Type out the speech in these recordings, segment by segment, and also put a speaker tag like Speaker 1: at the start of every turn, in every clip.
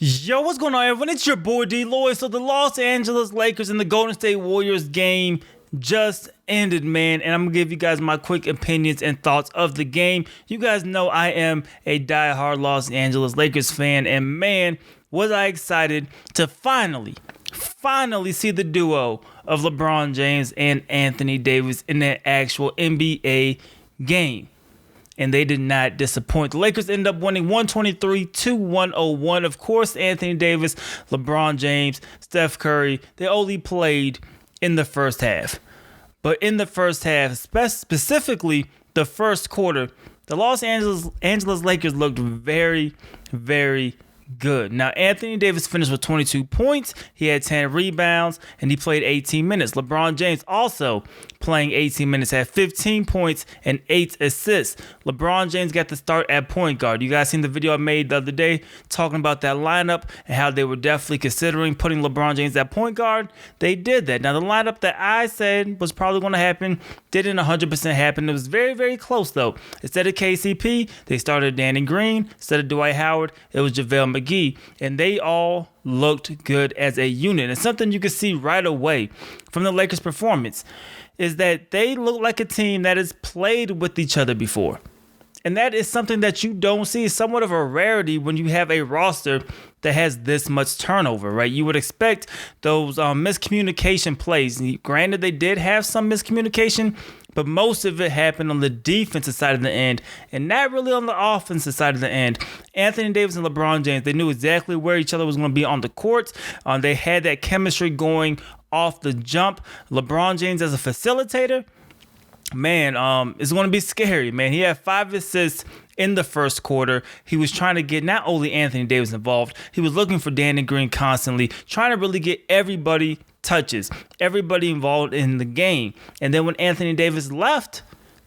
Speaker 1: Yo, what's going on, everyone? It's your boy DLloyd. So the Los Angeles Lakers and the Golden State Warriors game just ended, man, and I'm gonna give you guys my quick opinions and thoughts of the game. You guys know I am a diehard Los Angeles Lakers fan, and man, was I excited to finally see the duo of LeBron James and Anthony Davis in that actual NBA game. And they did not disappoint. The Lakers ended up winning 123-101. Of course, Anthony Davis, LeBron James, Steph Curry, they only played in the first half. But in the first half, specifically the first quarter, the Los Angeles Lakers looked very, very good. Now, Anthony Davis finished with 22 points. He had 10 rebounds, and he played 18 minutes. LeBron James also playing 18 minutes, had 15 points and 8 assists. LeBron James got the start at point guard. You guys seen the video I made the other day talking about that lineup and how they were definitely considering putting LeBron James at point guard? They did that. Now, the lineup that I said was probably going to happen didn't 100% happen. It was very, very close, though. Instead of KCP, they started Danny Green. Instead of Dwight Howard, it was JaVale McGee. And they all looked good as a unit. And something you can see right away from the Lakers' performance is that they look like a team that has played with each other before. And that is something that you don't see. It's somewhat of a rarity when you have a roster that has this much turnover, right? You would expect those miscommunication plays. Granted, they did have some miscommunication, but most of it happened on the defensive side of the end and not really on the offensive side of the end. Anthony Davis and LeBron James, they knew exactly where each other was going to be on the court. They had that chemistry going off the jump. LeBron James as a facilitator, man, it's going to be scary, man. He had 5 assists in the first quarter. He was trying to get not only Anthony Davis involved, he was looking for Danny Green constantly, trying to really get everybody touches, everybody involved in the game. And then when Anthony Davis left,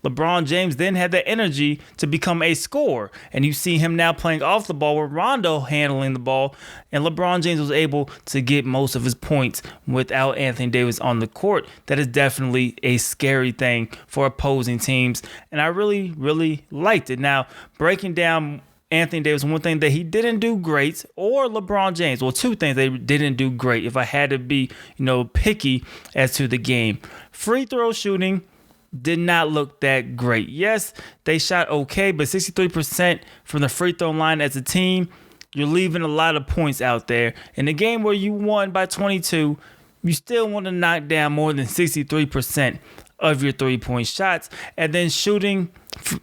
Speaker 1: LeBron James then had the energy to become a scorer. And you see him now playing off the ball with Rondo handling the ball. And LeBron James was able to get most of his points without Anthony Davis on the court. That is definitely a scary thing for opposing teams. And I really, really liked it. Now, breaking down Anthony Davis, one thing that he didn't do great, or LeBron James, well, 2 things they didn't do great if I had to be, picky as to the game. Free throw shooting did not look that great. Yes, they shot okay, but 63% from the free throw line as a team, you're leaving a lot of points out there. In a game where you won by 22, you still want to knock down more than 63% of your three-point shots. And then shooting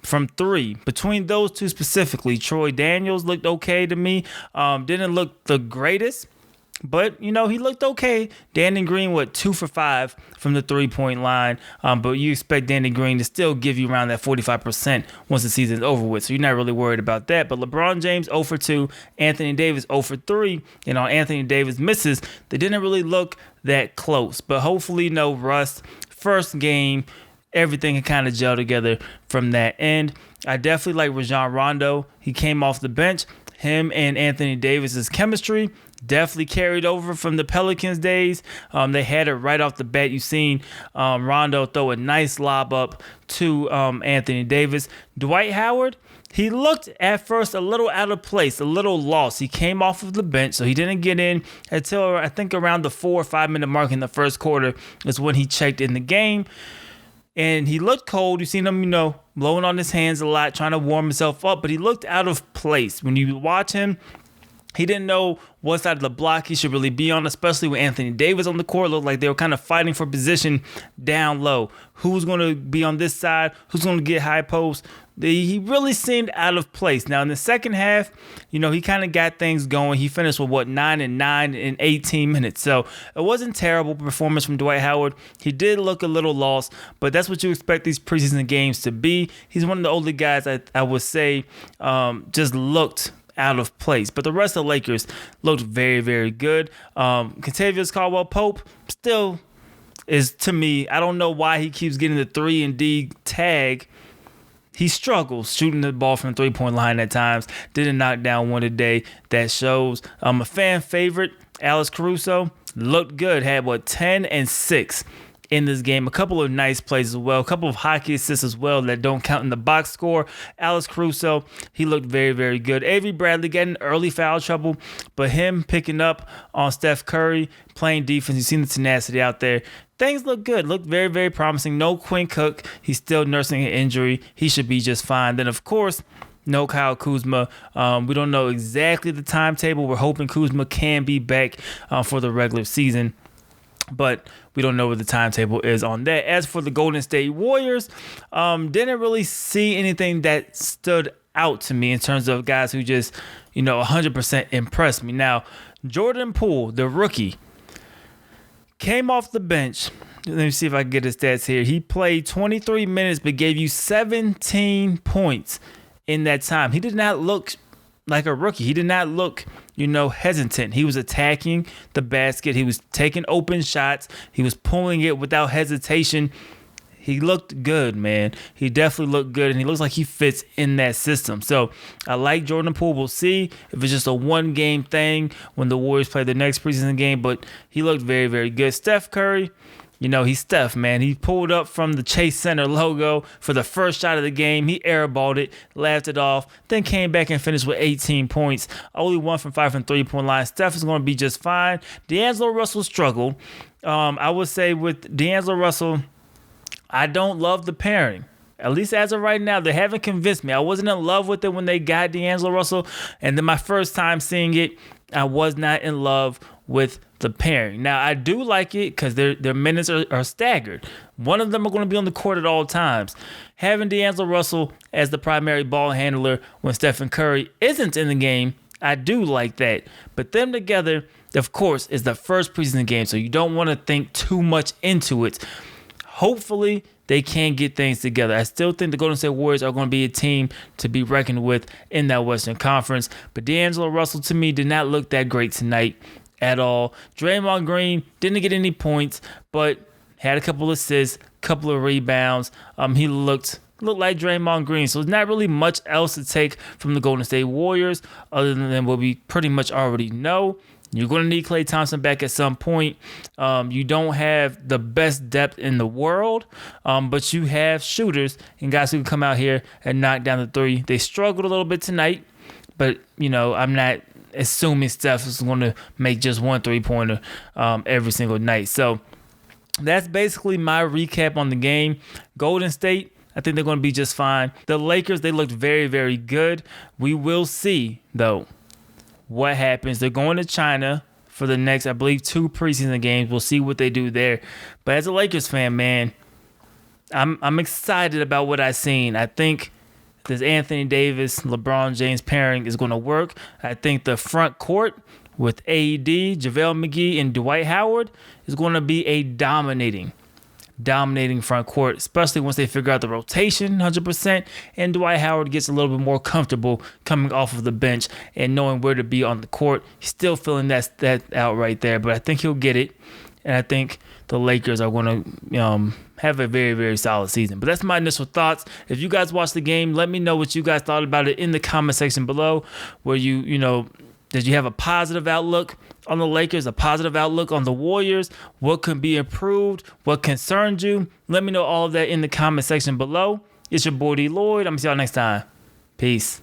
Speaker 1: from 3. Between those two specifically, Troy Daniels looked okay to me. Didn't look the greatest, but, he looked okay. Danny Green, 2 for 5 from the three-point line. But you expect Danny Green to still give you around that 45% once the season's over with. So you're not really worried about that. But LeBron James, 0 for 2. Anthony Davis, 0 for 3. Anthony Davis misses. They didn't really look that close. But hopefully, Russ, first game, everything can kind of gel together from that end. I definitely like Rajon Rondo. He came off the bench. Him and Anthony Davis's chemistry definitely carried over from the Pelicans days. They had it right off the bat. You've seen Rondo throw a nice lob up to Anthony Davis. Dwight Howard, he looked at first a little out of place, a little lost. He came off of the bench, so he didn't get in until I think around the 4 or 5 minute mark in the first quarter is when he checked in the game. And he looked cold. You've seen him, blowing on his hands a lot, trying to warm himself up, but he looked out of place. When you watch him, he didn't know what side of the block he should really be on, especially with Anthony Davis on the court. It looked like they were kind of fighting for position down low. Who's going to be on this side? Who's going to get high post? He really seemed out of place. Now, in the second half, he kind of got things going. He finished with, 9 and 9 in 18 minutes. So it wasn't terrible performance from Dwight Howard. He did look a little lost, but that's what you expect these preseason games to be. He's one of the older guys I would say just looked out of place. But the rest of the Lakers looked very, very good. Kentavious Caldwell-Pope still is, to me, I don't know why he keeps getting the 3-and-D tag. He struggles shooting the ball from the three-point line at times. Didn't knock down one today. That shows. A fan favorite, Alex Caruso, looked good. Had, 10 and 6 in this game. A couple of nice plays as well. A couple of hockey assists as well that don't count in the box score. Alex Caruso, he looked very, very good. Avery Bradley getting early foul trouble, but him picking up on Steph Curry, playing defense. You've seen the tenacity out there. Things look good. Look very, very promising. No Quinn Cook. He's still nursing an injury. He should be just fine. Then, of course, no Kyle Kuzma. We don't know exactly the timetable. We're hoping Kuzma can be back for the regular season, but we don't know what the timetable is on that. As for the Golden State Warriors, didn't really see anything that stood out to me in terms of guys who just, 100% impressed me. Now, Jordan Poole, the rookie, came off the bench. Let me see if I can get his stats here. He played 23 minutes but gave you 17 points in that time. He did not look like a rookie. He did not look, hesitant. He was attacking the basket. He was taking open shots. He was pulling it without hesitation. He looked good, man. He definitely looked good, and he looks like he fits in that system. So I like Jordan Poole. We'll see if it's just a one-game thing when the Warriors play the next preseason game, but he looked very, very good. Steph Curry, he's Steph, man. He pulled up from the Chase Center logo for the first shot of the game. He airballed it, laughed it off, then came back and finished with 18 points. Only 1 from 5 from three-point line. Steph is going to be just fine. D'Angelo Russell struggled. I would say with D'Angelo Russell, I don't love the pairing. At least as of right now, they haven't convinced me. I wasn't in love with it when they got D'Angelo Russell. And then my first time seeing it, I was not in love with the pairing. Now, I do like it because their minutes are staggered. One of them are going to be on the court at all times. Having D'Angelo Russell as the primary ball handler when Stephen Curry isn't in the game, I do like that. But them together, of course, is the first preseason game, so you don't want to think too much into it. Hopefully, they can get things together. I still think the Golden State Warriors are going to be a team to be reckoned with in that Western Conference. But D'Angelo Russell, to me, did not look that great tonight at all. Draymond Green didn't get any points, but had a couple assists, couple of rebounds. He looked like Draymond Green. So there's not really much else to take from the Golden State Warriors other than what we pretty much already know. You're going to need Klay Thompson back at some point. You don't have the best depth in the world, but you have shooters and guys who can come out here and knock down the three. They struggled a little bit tonight, but, I'm not assuming Steph is going to make just one three-pointer every single night. So that's basically my recap on the game. Golden State, I think they're going to be just fine. The Lakers, they looked very, very good. We will see, though, what happens. They're going to China for the next, I believe, 2 preseason games. We'll see what they do there. But as a Lakers fan, man, I'm excited about what I've seen. I think this Anthony Davis, LeBron James pairing is going to work. I think the front court with AD, JaVale McGee, and Dwight Howard is going to be a dominating front court, especially once they figure out the rotation 100% and Dwight Howard gets a little bit more comfortable coming off of the bench and knowing where to be on the court. He's still feeling that out right there, but I think he'll get it, and I think the Lakers are going to have a very, very solid season. But that's my initial thoughts. If you guys watched the game, let me know what you guys thought about it in the comment section below. Where did you have a positive outlook on the Lakers, a positive outlook on the Warriors? What could be improved? What concerned you? Let me know all of that in the comment section below. It's your boy DLloyd. I'm going to see y'all next time. Peace.